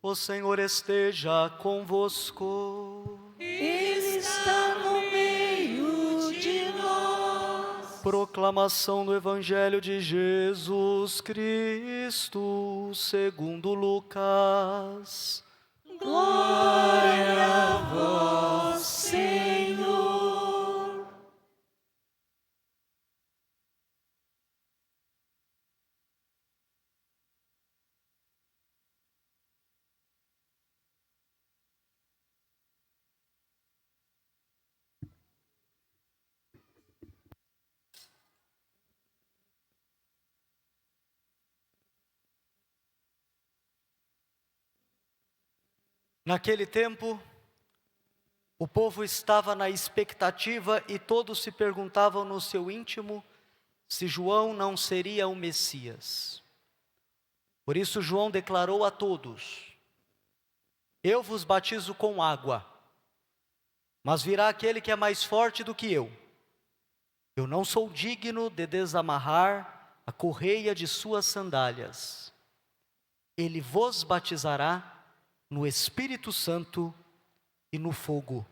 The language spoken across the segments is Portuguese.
O Senhor esteja convosco. Ele está no meio de nós. Proclamação do Evangelho de Jesus Cristo, segundo Lucas. Glória a vós, Senhor. Naquele tempo, o povo estava na expectativa e todos se perguntavam no seu íntimo se João não seria o Messias. Por isso João declarou a todos: eu vos batizo com água, mas virá aquele que é mais forte do que eu. Eu não sou digno de desamarrar a correia de suas sandálias. Ele vos batizará no Espírito Santo e no fogo.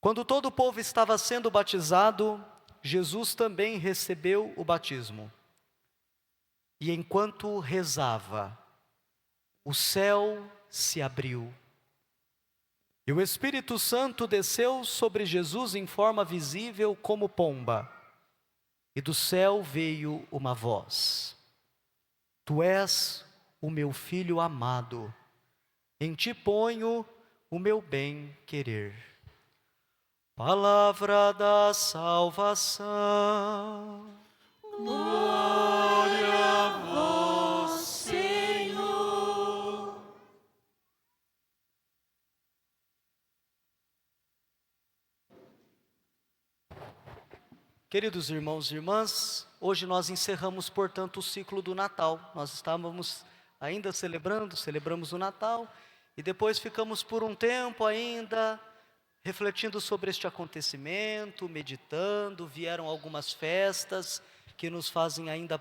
Quando todo o povo estava sendo batizado, Jesus também recebeu o batismo. E enquanto rezava, o céu se abriu. E o Espírito Santo desceu sobre Jesus em forma visível como pomba. E do céu veio uma voz: Tu és o meu Filho amado, em ti ponho o meu bem-querer. Palavra da salvação. Glória a vós, Senhor. Queridos irmãos e irmãs, hoje nós encerramos, portanto, o ciclo do Natal. Nós estávamos ainda celebramos o Natal, e depois ficamos por um tempo ainda refletindo sobre este acontecimento, meditando. Vieram algumas festas que nos fazem ainda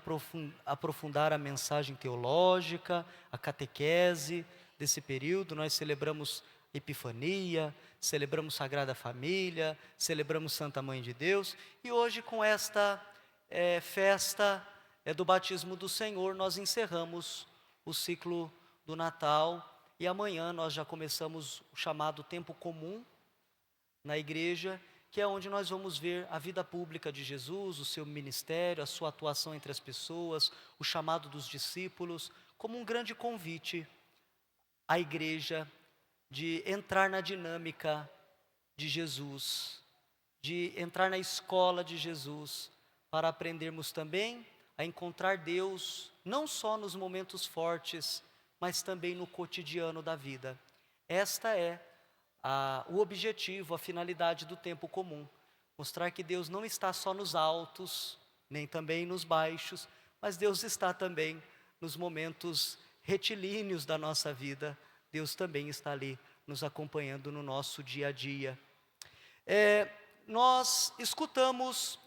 aprofundar a mensagem teológica, a catequese desse período. Nós celebramos Epifania, celebramos Sagrada Família, celebramos Santa Mãe de Deus, e hoje com esta festa do batismo do Senhor, nós encerramos o ciclo do Natal, e amanhã nós já começamos o chamado tempo comum na igreja, que é onde nós vamos ver a vida pública de Jesus, o seu ministério, a sua atuação entre as pessoas, o chamado dos discípulos, como um grande convite à igreja de entrar na dinâmica de Jesus, de entrar na escola de Jesus, para aprendermos também a encontrar Deus, não só nos momentos fortes, mas também no cotidiano da vida. Esta é o objetivo, a finalidade do tempo comum. Mostrar que Deus não está só nos altos, nem também nos baixos, mas Deus está também nos momentos retilíneos da nossa vida. Deus também está ali nos acompanhando no nosso dia a dia. Nós escutamos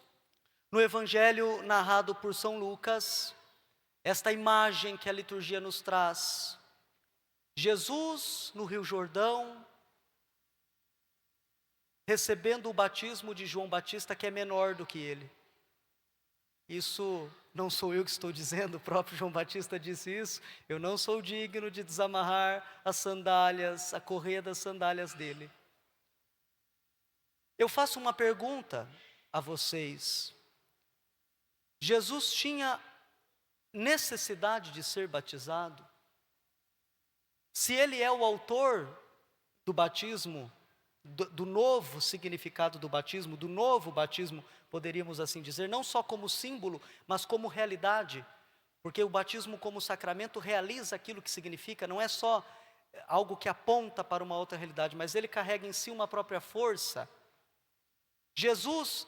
no Evangelho narrado por São Lucas, esta imagem que a liturgia nos traz. Jesus no Rio Jordão, recebendo o batismo de João Batista, que é menor do que ele. Isso não sou eu que estou dizendo, o próprio João Batista disse isso. Eu não sou digno de desamarrar as sandálias, a correia das sandálias dele. Eu faço uma pergunta a vocês. Jesus tinha necessidade de ser batizado? Se ele é o autor do batismo, do novo significado do batismo, do novo batismo, poderíamos assim dizer, não só como símbolo, mas como realidade, porque o batismo como sacramento realiza aquilo que significa, não é só algo que aponta para uma outra realidade, mas ele carrega em si uma própria força. Jesus,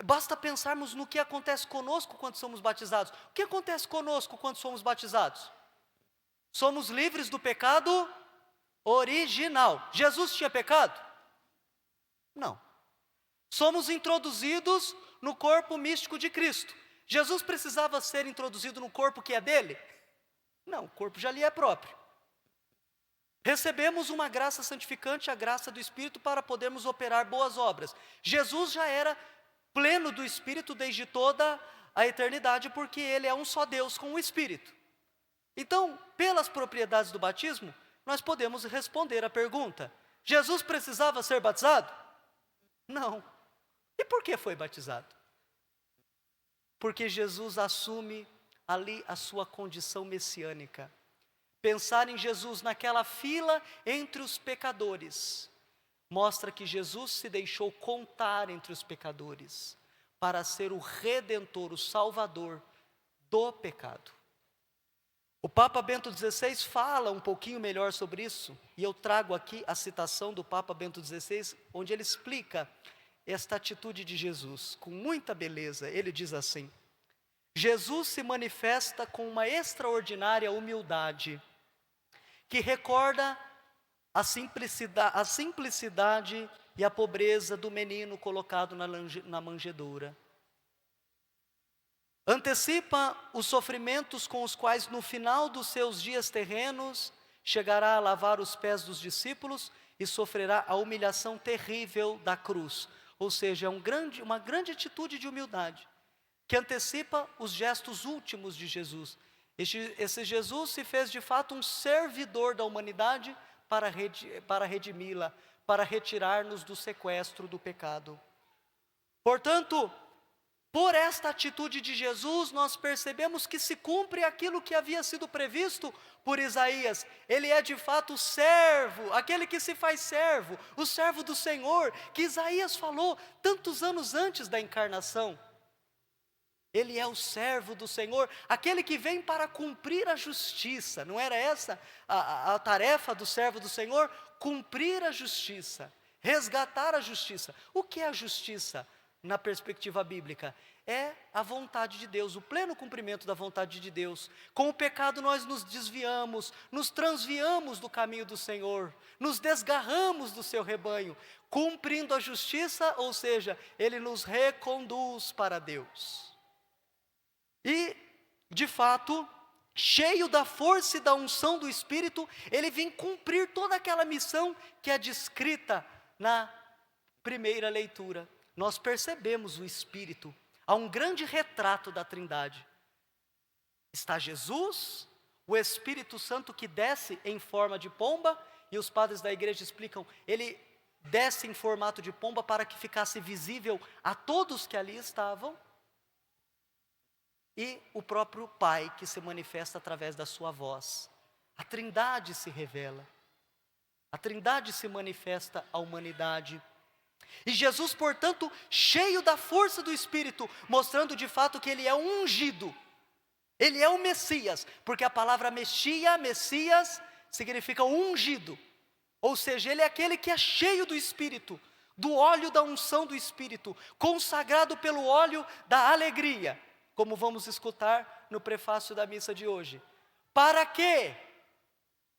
basta pensarmos no que acontece conosco quando somos batizados. O que acontece conosco quando somos batizados? Somos livres do pecado original. Jesus tinha pecado? Não. Somos introduzidos no corpo místico de Cristo. Jesus precisava ser introduzido no corpo que é dele? Não, o corpo já lhe é próprio. Recebemos uma graça santificante, a graça do Espírito, para podermos operar boas obras. Jesus já era pleno do Espírito desde toda a eternidade, porque Ele é um só Deus com o Espírito. Então, pelas propriedades do batismo, nós podemos responder a pergunta: Jesus precisava ser batizado? Não. E por que foi batizado? Porque Jesus assume ali a sua condição messiânica. Pensar em Jesus naquela fila entre os pecadores mostra que Jesus se deixou contar entre os pecadores para ser o Redentor, o Salvador do pecado. O Papa Bento XVI fala um pouquinho melhor sobre isso, e eu trago aqui a citação do Papa Bento XVI, onde ele explica esta atitude de Jesus com muita beleza. Ele diz assim: Jesus se manifesta com uma extraordinária humildade, que recorda a simplicidade e a pobreza do menino colocado na manjedoura. Antecipa os sofrimentos com os quais no final dos seus dias terrenos chegará a lavar os pés dos discípulos e sofrerá a humilhação terrível da cruz. Ou seja, é uma grande atitude de humildade, que antecipa os gestos últimos de Jesus. Esse Jesus se fez de fato um servidor da humanidade para redimi-la, para retirar-nos do sequestro do pecado. Portanto, por esta atitude de Jesus, nós percebemos que se cumpre aquilo que havia sido previsto por Isaías. Ele é de fato o servo, aquele que se faz servo, o servo do Senhor, que Isaías falou tantos anos antes da encarnação. Ele é o servo do Senhor, aquele que vem para cumprir a justiça. Não era essa a tarefa do servo do Senhor? Cumprir a justiça, resgatar a justiça. O que é a justiça na perspectiva bíblica? É a vontade de Deus, o pleno cumprimento da vontade de Deus. Com o pecado nós nos desviamos, nos transviamos do caminho do Senhor, nos desgarramos do seu rebanho. Cumprindo a justiça, ou seja, Ele nos reconduz para Deus. E, de fato, cheio da força e da unção do Espírito, Ele vem cumprir toda aquela missão que é descrita na primeira leitura. Nós percebemos o Espírito, há um grande retrato da Trindade. Está Jesus, o Espírito Santo que desce em forma de pomba, e os padres da igreja explicam, ele desce em formato de pomba para que ficasse visível a todos que ali estavam. E o próprio Pai que se manifesta através da sua voz. A Trindade se revela. A Trindade se manifesta à humanidade. E Jesus, portanto, cheio da força do Espírito, mostrando de fato que Ele é um ungido. Ele é o Messias, porque a palavra Messias, significa ungido. Ou seja, Ele é aquele que é cheio do Espírito, do óleo da unção do Espírito, consagrado pelo óleo da alegria, como vamos escutar no prefácio da missa de hoje. Para quê?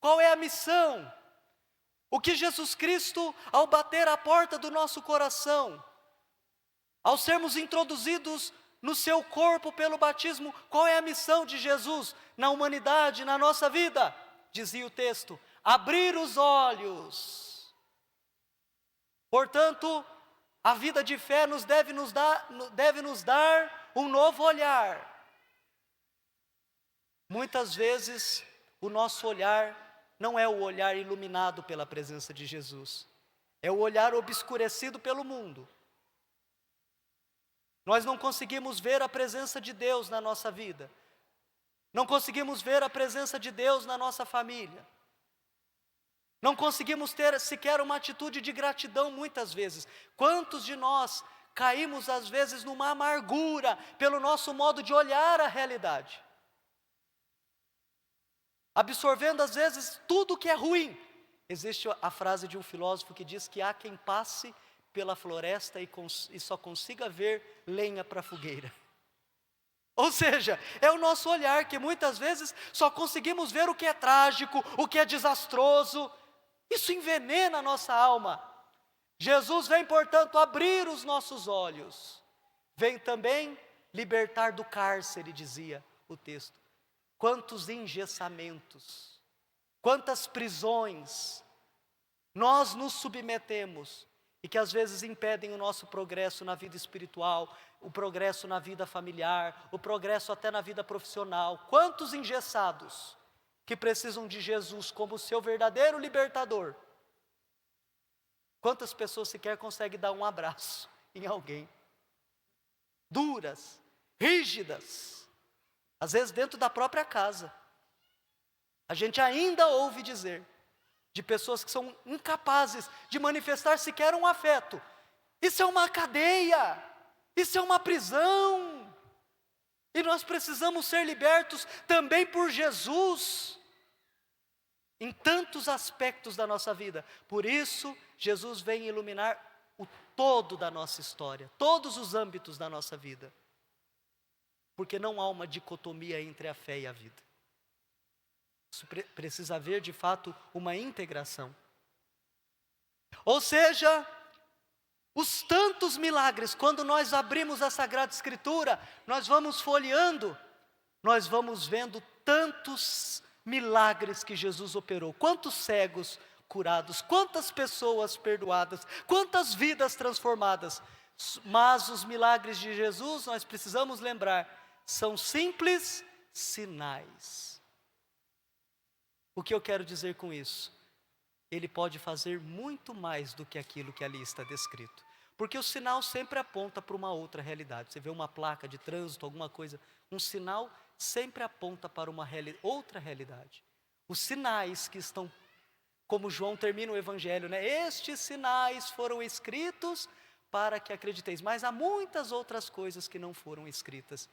Qual é a missão? O que Jesus Cristo, ao bater a porta do nosso coração, ao sermos introduzidos no seu corpo pelo batismo, qual é a missão de Jesus na humanidade, na nossa vida? Dizia o texto: abrir os olhos. Portanto, a vida de fé deve nos dar um novo olhar. Muitas vezes, o nosso olhar não é o olhar iluminado pela presença de Jesus, é o olhar obscurecido pelo mundo. Nós não conseguimos ver a presença de Deus na nossa vida, não conseguimos ver a presença de Deus na nossa família, não conseguimos ter sequer uma atitude de gratidão muitas vezes. Quantos de nós caímos às vezes numa amargura pelo nosso modo de olhar a realidade, absorvendo às vezes tudo que é ruim. Existe a frase de um filósofo que diz que há quem passe pela floresta e só consiga ver lenha para a fogueira. Ou seja, é o nosso olhar que muitas vezes só conseguimos ver o que é trágico, o que é desastroso. Isso envenena a nossa alma. Jesus vem, portanto, abrir os nossos olhos. Vem também libertar do cárcere, dizia o texto. quantos engessamentos, quantas prisões nós nos submetemos e que às vezes impedem o nosso progresso na vida espiritual, o progresso na vida familiar, o progresso até na vida profissional. Quantos engessados que precisam de Jesus como seu verdadeiro libertador. Quantas pessoas sequer conseguem dar um abraço em alguém? Duras, rígidas, às vezes dentro da própria casa. A gente ainda ouve dizer de pessoas que são incapazes de manifestar sequer um afeto. Isso é uma cadeia, isso é uma prisão. E nós precisamos ser libertos também por Jesus, em tantos aspectos da nossa vida. Por isso, Jesus vem iluminar o todo da nossa história, todos os âmbitos da nossa vida. Porque não há uma dicotomia entre a fé e a vida. Isso precisa haver, de fato, uma integração. Ou seja, os tantos milagres, quando nós abrimos a Sagrada Escritura, nós vamos folheando, nós vamos vendo tantos milagres que Jesus operou. Quantos cegos curados, quantas pessoas perdoadas, quantas vidas transformadas. Mas os milagres de Jesus, nós precisamos lembrar, são simples sinais. O que eu quero dizer com isso? Ele pode fazer muito mais do que aquilo que ali está descrito. Porque o sinal sempre aponta para uma outra realidade. Você vê uma placa de trânsito, alguma coisa, um sinal sempre aponta para uma outra realidade. Os sinais que estão, como João termina o Evangelho, né? Estes sinais foram escritos para que acrediteis. Mas há muitas outras coisas que não foram escritas.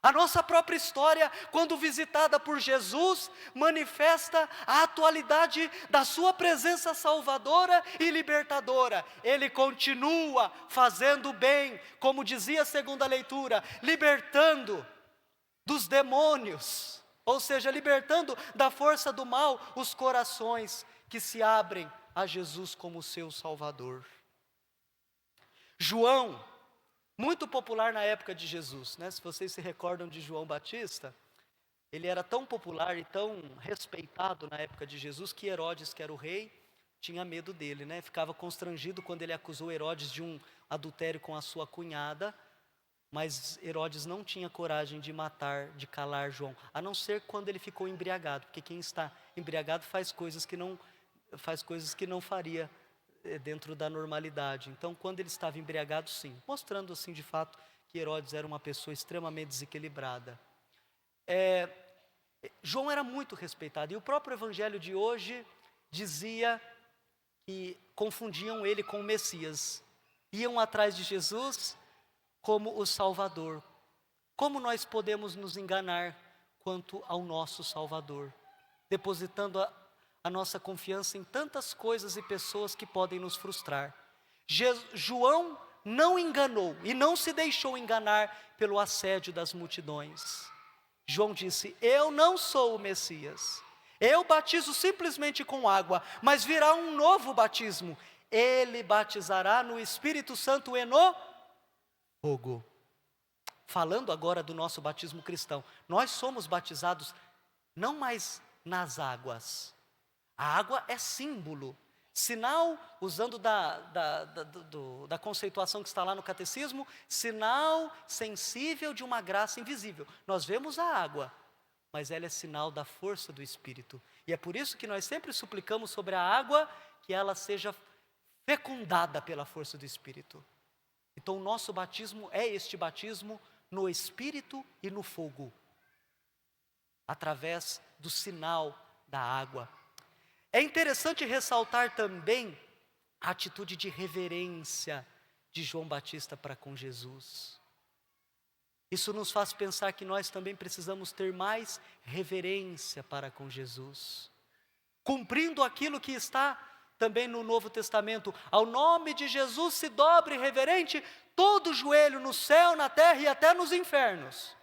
A nossa própria história, quando visitada por Jesus, manifesta a atualidade da sua presença salvadora e libertadora. Ele continua fazendo o bem, como dizia a segunda leitura, libertando dos demônios, ou seja, libertando da força do mal os corações que se abrem a Jesus como seu Salvador. João, muito popular na época de Jesus, né? Se vocês se recordam de João Batista, ele era tão popular e tão respeitado na época de Jesus, que Herodes, que era o rei, tinha medo dele, né? Ficava constrangido quando ele acusou Herodes de um adultério com a sua cunhada, mas Herodes não tinha coragem de matar, de calar João, a não ser quando ele ficou embriagado, porque quem está embriagado faz coisas que não faria dentro da normalidade. Então, quando ele estava embriagado, sim, mostrando assim de fato que Herodes era uma pessoa extremamente desequilibrada. João era muito respeitado, e o próprio evangelho de hoje dizia que confundiam ele com o Messias, iam atrás de Jesus como o Salvador. Como nós podemos nos enganar quanto ao nosso Salvador, depositando a nossa confiança em tantas coisas e pessoas que podem nos frustrar? João não enganou e não se deixou enganar pelo assédio das multidões. João disse: eu não sou o Messias, eu batizo simplesmente com água, mas virá um novo batismo, ele batizará no Espírito Santo e no fogo. Falando agora do nosso batismo cristão, nós somos batizados não mais nas águas. A água é símbolo, sinal, usando da conceituação que está lá no catecismo, sinal sensível de uma graça invisível. Nós vemos a água, mas ela é sinal da força do Espírito. E é por isso que nós sempre suplicamos sobre a água, que ela seja fecundada pela força do Espírito. Então o nosso batismo é este batismo no Espírito e no fogo, através do sinal da água. É interessante ressaltar também a atitude de reverência de João Batista para com Jesus. Isso nos faz pensar que nós também precisamos ter mais reverência para com Jesus, cumprindo aquilo que está também no Novo Testamento: ao nome de Jesus se dobre reverente todo joelho no céu, na terra e até nos infernos.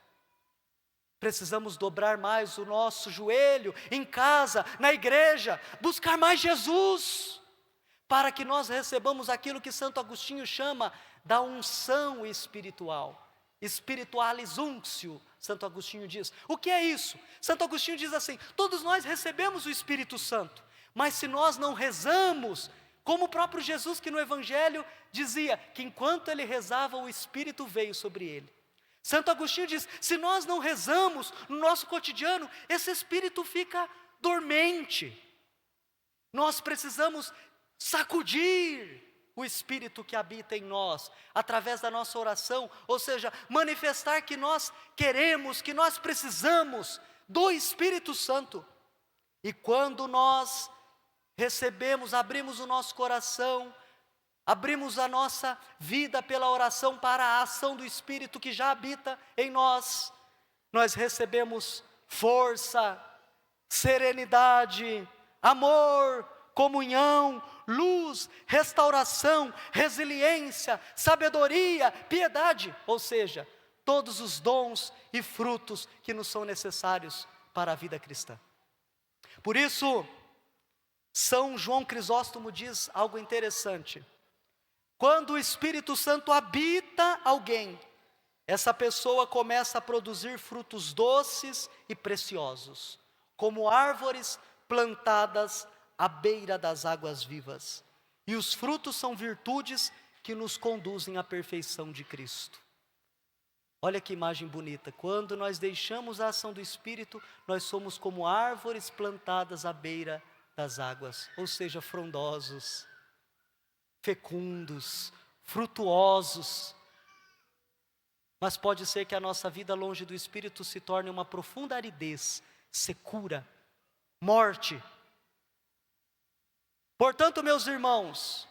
Precisamos dobrar mais o nosso joelho em casa, na igreja, buscar mais Jesus, para que nós recebamos aquilo que Santo Agostinho chama da unção espiritual. spiritualis unctio, Santo Agostinho diz. O que é isso? Santo Agostinho diz assim: todos nós recebemos o Espírito Santo, mas se nós não rezamos, como o próprio Jesus que no Evangelho dizia que enquanto ele rezava o Espírito veio sobre ele. Santo Agostinho diz, se nós não rezamos no nosso cotidiano, esse Espírito fica dormente. Nós precisamos sacudir o Espírito que habita em nós, através da nossa oração, ou seja, manifestar que nós queremos, que nós precisamos do Espírito Santo. E quando nós recebemos, abrimos o nosso coração, abrimos a nossa vida pela oração para a ação do Espírito que já habita em nós, nós recebemos força, serenidade, amor, comunhão, luz, restauração, resiliência, sabedoria, piedade, ou seja, todos os dons e frutos que nos são necessários para a vida cristã. Por isso, São João Crisóstomo diz algo interessante: quando o Espírito Santo habita alguém, essa pessoa começa a produzir frutos doces e preciosos, como árvores plantadas à beira das águas vivas. E os frutos são virtudes que nos conduzem à perfeição de Cristo. Olha que imagem bonita. Quando nós deixamos a ação do Espírito, nós somos como árvores plantadas à beira das águas, ou seja, frondosos, fecundos, frutuosos. Mas pode ser que a nossa vida longe do Espírito se torne uma profunda aridez, secura, morte. Portanto, meus irmãos,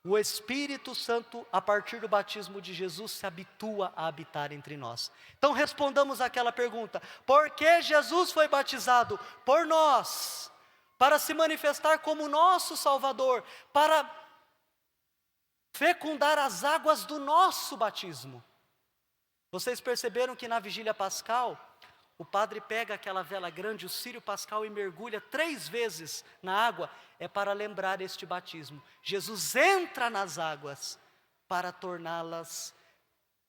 o Espírito Santo, a partir do batismo de Jesus, se habitua a habitar entre nós. Então respondamos àquela pergunta: por que Jesus foi batizado? Por nós, para se manifestar como nosso Salvador, para fecundar as águas do nosso batismo. Vocês perceberam que na vigília pascal, o padre pega aquela vela grande, o círio pascal, e mergulha 3 vezes na água, é para lembrar este batismo. Jesus entra nas águas para torná-las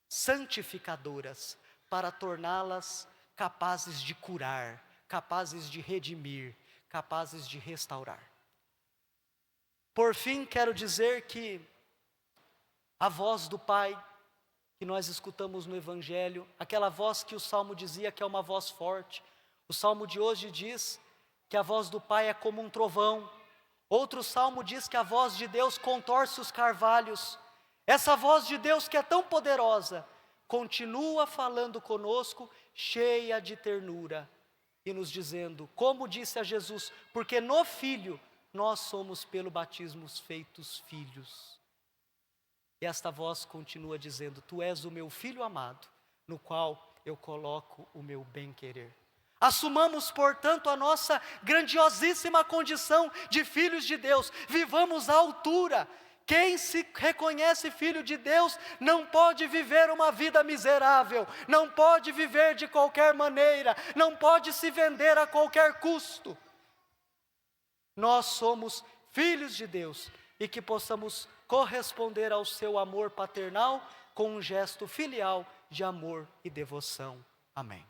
santificadoras, para torná-las capazes de curar, capazes de redimir, capazes de restaurar. Por fim, quero dizer que a voz do Pai, que nós escutamos no Evangelho, aquela voz que o Salmo dizia que é uma voz forte, o Salmo de hoje diz que a voz do Pai é como um trovão. Outro Salmo diz que a voz de Deus contorce os carvalhos. Essa voz de Deus que é tão poderosa, continua falando conosco, cheia de ternura, e nos dizendo, como disse a Jesus, porque no Filho nós somos pelo batismo feitos filhos. E esta voz continua dizendo, tu és o meu Filho amado, no qual eu coloco o meu bem-querer. Assumamos, portanto, a nossa grandiosíssima condição de filhos de Deus, vivamos à altura. Quem se reconhece filho de Deus não pode viver uma vida miserável, não pode viver de qualquer maneira, não pode se vender a qualquer custo. Nós somos filhos de Deus e que possamos corresponder ao seu amor paternal com um gesto filial de amor e devoção. Amém.